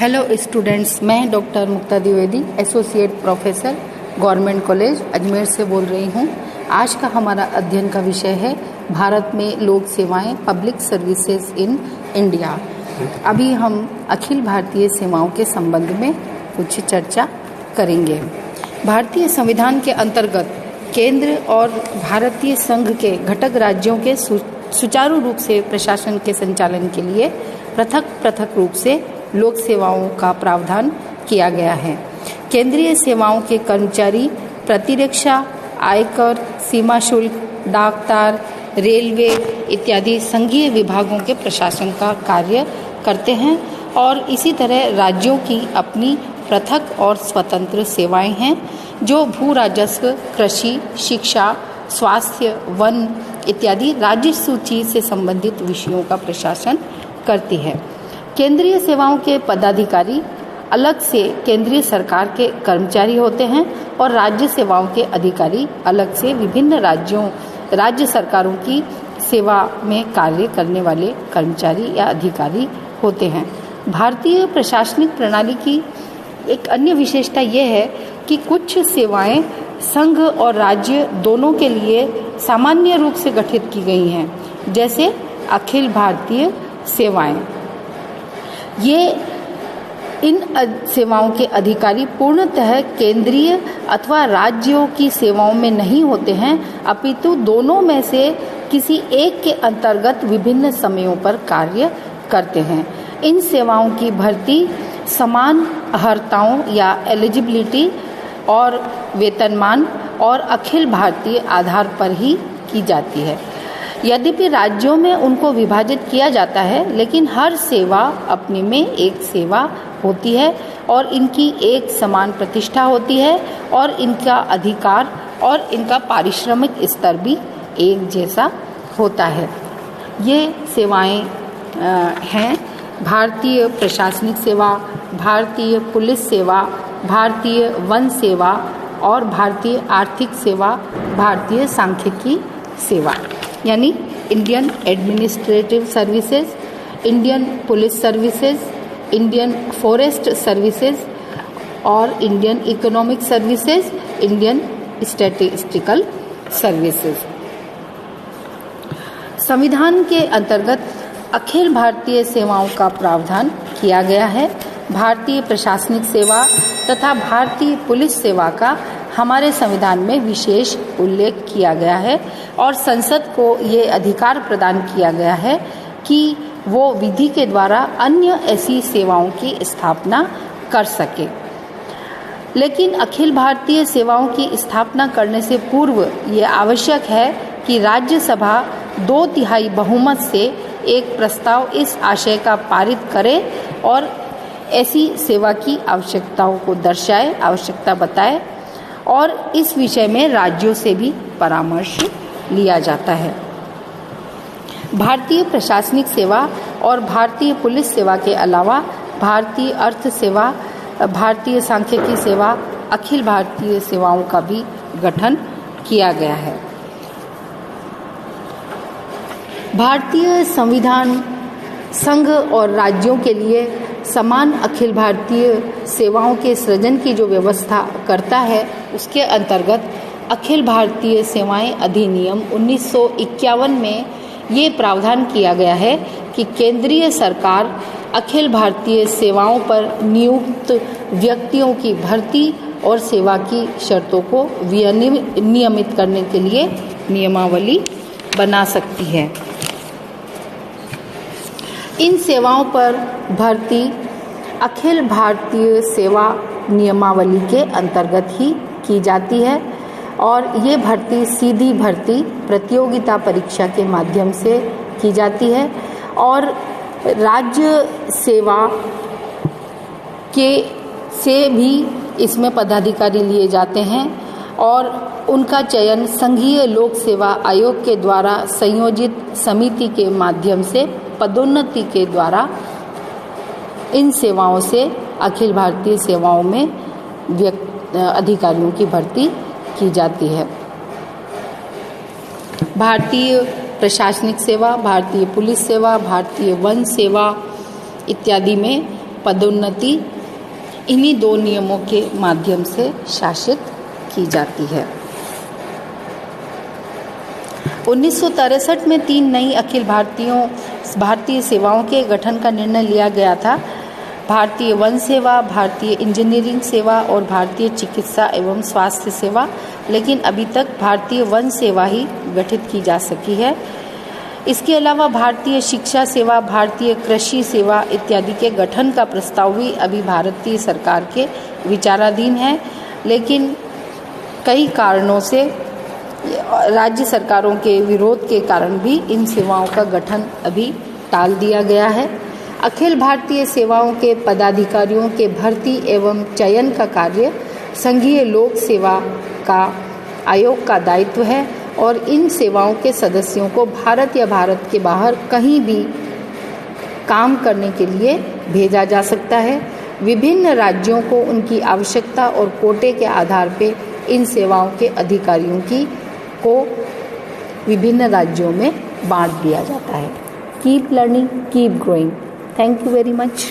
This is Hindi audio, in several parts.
हेलो स्टूडेंट्स, मैं doctor Mukta Dwivedi, associate professor, government college Ajmer से बोल रही हूँ। आज का हमारा अध्ययन का विषय है भारत में लोक सेवाएं, पब्लिक सर्विसेज इन इंडिया। अभी हम अखिल भारतीय सेवाओं के संबंध में कुछ चर्चा करेंगे। भारतीय संविधान के अंतर्गत केंद्र और भारतीय संघ के घटक राज्यों के सुचारू रूप से प्रशासन के संचालन के लिए पृथक पृथक रूप से लोक सेवाओं का प्रावधान किया गया है। केंद्रीय सेवाओं के कर्मचारी प्रतिरक्षा, आयकर, सीमा शुल्क, डाकतार, रेलवे इत्यादि संघीय विभागों के प्रशासन का कार्य करते हैं और इसी तरह राज्यों की अपनी पृथक और स्वतंत्र सेवाएं हैं जो भू राजस्व, कृषि, शिक्षा, स्वास्थ्य, वन इत्यादि राज्य सूची से संबंधित विषयों का प्रशासन करती है। केंद्रीय सेवाओं के पदाधिकारी अलग से केंद्रीय सरकार के कर्मचारी होते हैं और राज्य सेवाओं के अधिकारी अलग से विभिन्न राज्य सरकारों की सेवा में कार्य करने वाले कर्मचारी या अधिकारी होते हैं। भारतीय प्रशासनिक प्रणाली की एक अन्य विशेषता यह है कि कुछ सेवाएं संघ और राज्य दोनों के लिए सामान्य रूप से गठित की गई हैं, जैसे अखिल भारतीय सेवाएं। ये इन सेवाओं के अधिकारी पूर्णतः केंद्रीय अथवा राज्यों की सेवाओं में नहीं होते हैं, अपितु दोनों में से किसी एक के अंतर्गत विभिन्न समयों पर कार्य करते हैं। इन सेवाओं की भर्ती समान अर्हताओं या एलिजिबिलिटी और वेतनमान और अखिल भारतीय आधार पर ही की जाती है। यद्यपि राज्यों में उनको विभाजित किया जाता है, लेकिन हर सेवा अपने में एक सेवा होती है और इनकी एक समान प्रतिष्ठा होती है और इनका अधिकार और इनका पारिश्रमिक स्तर भी एक जैसा होता है। ये सेवाएं हैं भारतीय प्रशासनिक सेवा, भारतीय पुलिस सेवा, भारतीय वन सेवा और भारतीय आर्थिक सेवा, भारतीय सांख्यिकी सेवा यानी Indian administrative services, Indian police services, Indian forest services और Indian economic services, Indian statistical services. संविधान के अंतर्गत अखिल भारतीय सेवाओं का प्रावधान किया गया है। भारतीय प्रशासनिक सेवा तथा भारतीय पुलिस सेवा का हमारे संविधान में विशेष उल्लेख किया गया है और संसद को ये अधिकार प्रदान किया गया है कि वो विधि के द्वारा अन्य ऐसी सेवाओं की स्थापना कर सके। लेकिन अखिल भारतीय सेवाओं की स्थापना करने से पूर्व ये आवश्यक है कि राज्यसभा 2/3 बहुमत से एक प्रस्ताव इस आशय का पारित करे और ऐसी सेवा की आवश्यकताओं को दर्शाए, आवश्यकता बताए और इस विषय में राज्यों से भी परामर्श लिया जाता है। भारतीय प्रशासनिक सेवा और भारतीय पुलिस सेवा के अलावा भारतीय अर्थ सेवा, भारतीय सांख्यिकी सेवा, अखिल भारतीय सेवाओं का भी गठन किया गया है। भारतीय संविधान संघ और राज्यों के लिए समान अखिल भारतीय सेवाओं के सृजन की जो व्यवस्था करता है, उसके अंतर्गत अखिल भारतीय सेवाएं अधिनियम 1951 में ये प्रावधान किया गया है कि केंद्रीय सरकार अखिल भारतीय सेवाओं पर नियुक्त व्यक्तियों की भर्ती और सेवा की शर्तों को नियमित करने के लिए नियमावली बना सकती है। इन सेवाओं पर भर्ती अखिल भारतीय सेवा नियमावली के अंतर्गत ही की जाती है और ये भर्ती सीधी भर्ती प्रतियोगिता परीक्षा के माध्यम से की जाती है और राज्य सेवा के से भी इसमें पदाधिकारी लिए जाते हैं और उनका चयन संघीय लोक सेवा आयोग के द्वारा संयोजित समिति के माध्यम से पदोन्नति के द्वारा इन सेवाओं से अखिल भारतीय सेवाओं में अधिकारियों की भर्ती की जाती है। भारतीय प्रशासनिक सेवा, भारतीय पुलिस सेवा, भारतीय वन सेवा इत्यादि में पदोन्नति इन्हीं 2 नियमों के माध्यम से शासित की जाती है। 1963 में 3 नई अखिल भारतीय सेवाओं के गठन का निर्णय लिया गया था। भारतीय वन सेवा, भारतीय इंजीनियरिंग सेवा और भारतीय चिकित्सा एवं स्वास्थ्य सेवा, लेकिन अभी तक भारतीय वन सेवा ही गठित की जा सकी है। इसके अलावा भारतीय शिक्षा सेवा, भारतीय कृषि सेवा इत्यादि के गठन का प्रस्ताव भी अभी भारतीय सरकार के विचाराधीन है, लेकिन कई कारणों से राज्य सरकारों के विरोध के कारण भी इन सेवाओं का गठन अभी टाल दिया गया है। अखिल भारतीय सेवाओं के पदाधिकारियों के भर्ती एवं चयन का कार्य संघीय लोक सेवा का आयोग का दायित्व है और इन सेवाओं के सदस्यों को भारत या भारत के बाहर कहीं भी काम करने के लिए भेजा जा सकता है। विभिन्न राज्यों को उनकी आवश्यकता और कोटे के आधार पर इन सेवाओं के अधिकारियों को विभिन्न राज्यों में बांट दिया जाता है। Keep learning, keep growing. Thank you very much.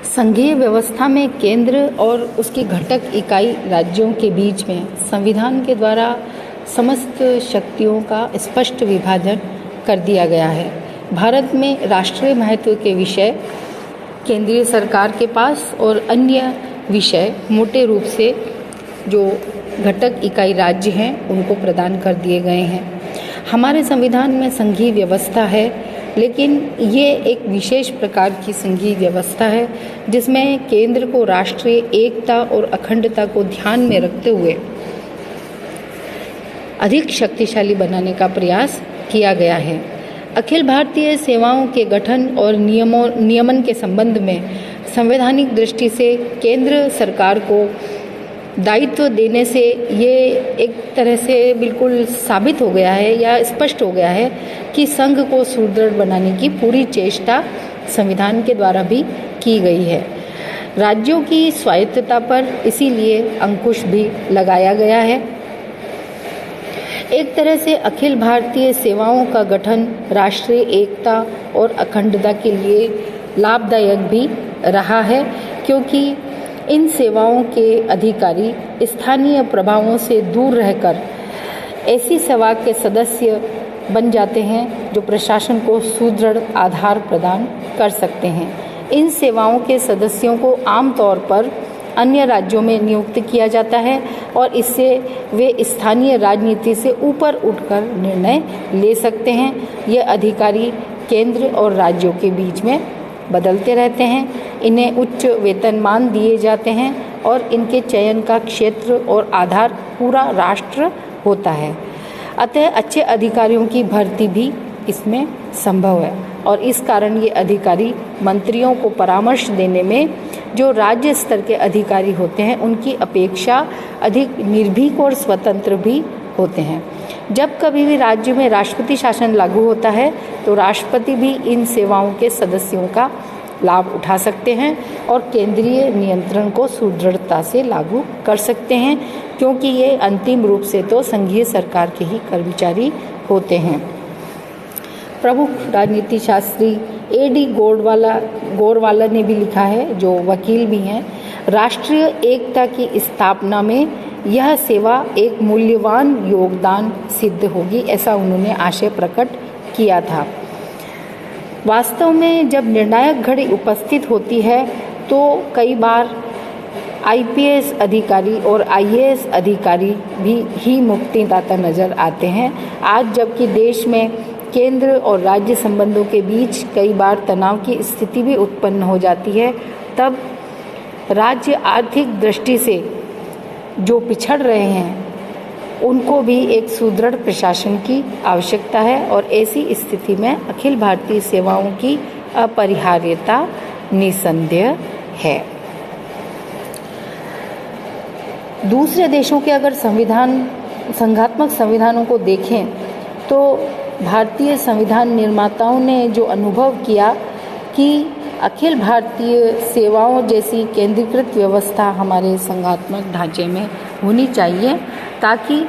संघीय व्यवस्था में केंद्र और उसकी घटक इकाई राज्यों के बीच में संविधान के द्वारा समस्त शक्तियों का स्पष्ट विभाजन कर दिया गया है। भारत में राष्ट्रीय महत्व के विषय केंद्रीय सरकार के पास और अन्य विषय मोटे रूप से जो घटक इकाई राज्य हैं उनको प्रदान कर दिए गए हैं। हमारे संविधान में संघीय व्यवस्था है, लेकिन ये एक विशेष प्रकार की संघीय व्यवस्था है जिसमें केंद्र को राष्ट्रीय एकता और अखंडता को ध्यान में रखते हुए अधिक शक्तिशाली बनाने का प्रयास किया गया है। अखिल भारतीय सेवाओं के गठन और नियमन के संबंध में संवैधानिक दृष्टि से केंद्र सरकार को दायित्व देने से ये एक तरह से बिल्कुल साबित हो गया है या स्पष्ट हो गया है कि संघ को सुदृढ़ बनाने की पूरी चेष्टा संविधान के द्वारा भी की गई है। राज्यों की स्वायत्तता पर इसीलिए अंकुश भी लगाया गया है। एक तरह से अखिल भारतीय सेवाओं का गठन राष्ट्रीय एकता और अखंडता के लिए लाभदायक भी रहा है, क्योंकि इन सेवाओं के अधिकारी स्थानीय प्रभावों से दूर रहकर ऐसी सेवा के सदस्य बन जाते हैं जो प्रशासन को सुदृढ़ आधार प्रदान कर सकते हैं। इन सेवाओं के सदस्यों को आमतौर पर अन्य राज्यों में नियुक्त किया जाता है और इससे वे स्थानीय राजनीति से ऊपर उठकर निर्णय ले सकते हैं। ये अधिकारी केंद्र और राज्यों के बीच में बदलते रहते हैं। इन्हें उच्च वेतनमान दिए जाते हैं और इनके चयन का क्षेत्र और आधार पूरा राष्ट्र होता है। अतः अच्छे अधिकारियों की भर्ती भी इसमें संभव है और इस कारण ये अधिकारी मंत्रियों को परामर्श देने में जो राज्य स्तर के अधिकारी होते हैं उनकी अपेक्षा अधिक निर्भीक और स्वतंत्र भी होते हैं। जब कभी भी राज्य में राष्ट्रपति शासन लागू होता है तो राष्ट्रपति भी इन सेवाओं के सदस्यों का लाभ उठा सकते हैं और केंद्रीय नियंत्रण को सुदृढ़ता से लागू कर सकते हैं, क्योंकि ये अंतिम रूप से तो संघीय सरकार के ही कर्मचारी होते हैं। प्रमुख राजनीति शास्त्री A.D. गोरवाला ने भी लिखा है, जो वकील भी हैं, राष्ट्रीय एकता की स्थापना में यह सेवा एक मूल्यवान योगदान सिद्ध होगी, ऐसा उन्होंने आशय प्रकट किया था। वास्तव में जब निर्णायक घड़ी उपस्थित होती है तो कई बार IPS अधिकारी और IAS अधिकारी भी ही मुक्तिदाता नजर आते हैं। आज जबकि देश में केंद्र और राज्य संबंधों के बीच कई बार तनाव की स्थिति भी उत्पन्न हो जाती है, तब राज्य आर्थिक दृष्टि से जो पिछड़ रहे हैं उनको भी एक सुदृढ़ प्रशासन की आवश्यकता है और ऐसी स्थिति में अखिल भारतीय सेवाओं की अपरिहार्यता निसंदेह है। दूसरे देशों के अगर संघात्मक संविधानों को देखें तो भारतीय संविधान निर्माताओं ने जो अनुभव किया कि अखिल भारतीय सेवाओं जैसी केंद्रीकृत व्यवस्था हमारे संघात्मक ढांचे में होनी चाहिए, ताकि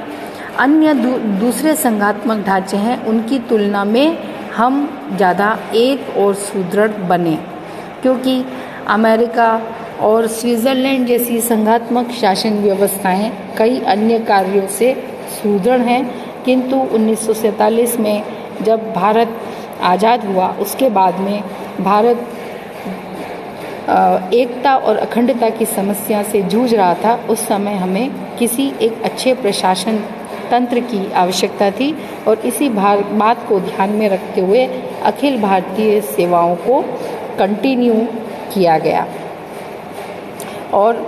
अन्य दूसरे संघात्मक ढांचे हैं उनकी तुलना में हम ज़्यादा एक और सुदृढ़ बने, क्योंकि अमेरिका और स्विट्ज़रलैंड जैसी संघात्मक शासन व्यवस्थाएं कई अन्य कार्यों से सुदृढ़ हैं, किंतु 1947 में जब भारत आज़ाद हुआ उसके बाद में भारत एकता और अखंडता की समस्या से जूझ रहा था। उस समय हमें किसी एक अच्छे प्रशासन तंत्र की आवश्यकता थी और इसी बात को ध्यान में रखते हुए अखिल भारतीय सेवाओं को कंटिन्यू किया गया। और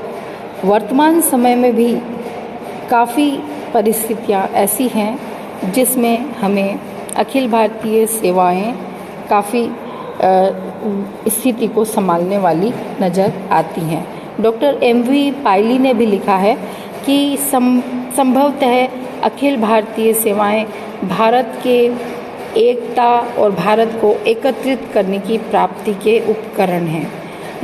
वर्तमान समय में भी काफ़ी परिस्थितियाँ ऐसी हैं जिसमें हमें अखिल भारतीय सेवाएं काफ़ी स्थिति को संभालने वाली नज़र आती हैं। Doctor M.V. पायली ने भी लिखा है कि संभवतः अखिल भारतीय सेवाएं भारत के एकता और भारत को एकत्रित करने की प्राप्ति के उपकरण हैं।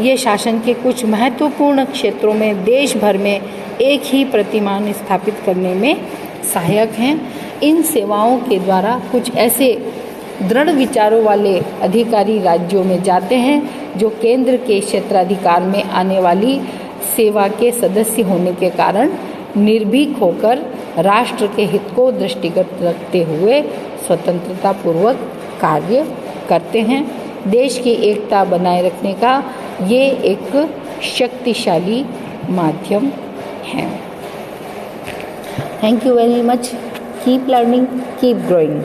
ये शासन के कुछ महत्वपूर्ण क्षेत्रों में देश भर में एक ही प्रतिमान स्थापित करने में सहायक हैं। इन सेवाओं के द्वारा कुछ ऐसे दृढ़ विचारों वाले अधिकारी राज्यों में जाते हैं जो केंद्र के क्षेत्राधिकार में आने वाली सेवा के सदस्य होने के कारण निर्भीक होकर राष्ट्र के हित को दृष्टिगत रखते हुए स्वतंत्रता पूर्वक कार्य करते हैं। देश की एकता बनाए रखने का ये एक शक्तिशाली माध्यम है। Thank you very much. Keep learning, keep growing.